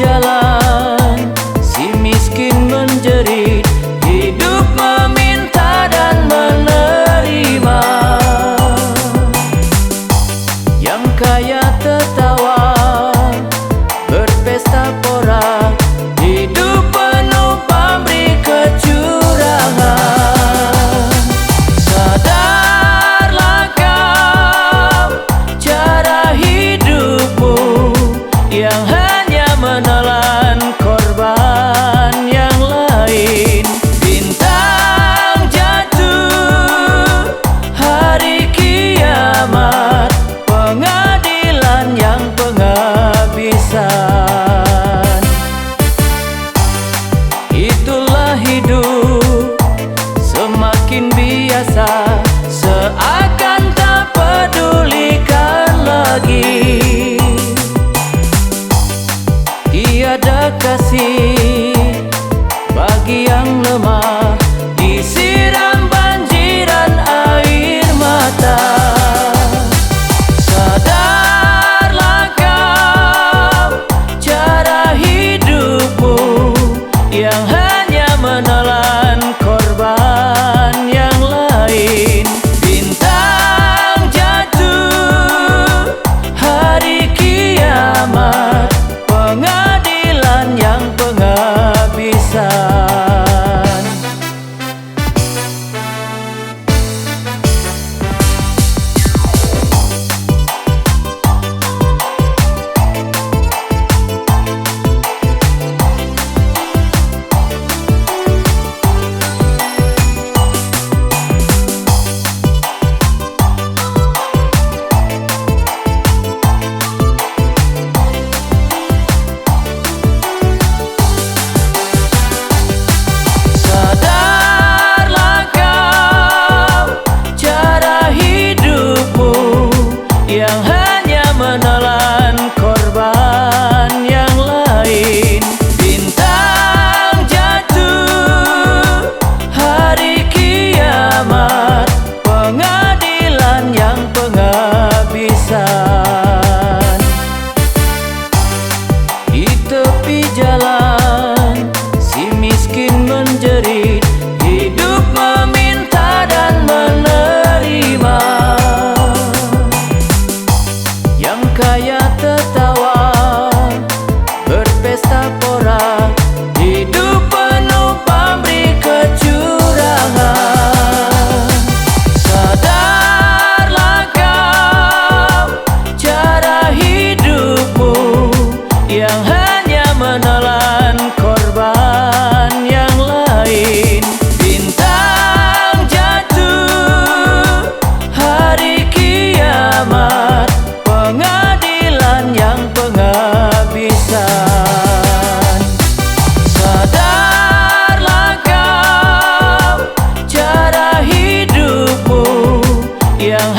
jalan, si miskin menjerit, hidup meminta dan menerima. Yang kaya tertawa, berpesta pora, hidup penuh pamrih kecurangan. Sadarlah kau cara hidupmu yang hanya menelan korban yang lain. Bintang jatuh hari kiamat, pengadilan yang penghabisan. Itulah hidup semakin biasa, seakan tak pedulikan lagi. Tiada kasih bagi yang lemah, disiram banjiran air mata. Sadarlah kau cara hidupmu yang hanya menelan korban yang lain. Bintang jatuh hari kiamat, pengadilan yang penghabisan. Yang hanya menelan korban yang lain. Bintang jatuh hari kiamat, pengadilan yang penghabisan. Di tepi jalan, si miskin menjerit, hidup meminta dan menerima. Yang kaya tertawa, berpesta pora, hidup penuh pamrih kecurangan. Sadarlah kau cara hidupmu yang hanya menelan korban yang lain. Bintang jatuh hari kiamat, pengadilan yang penghabisan. Sadarlah kau cara hidupmu yang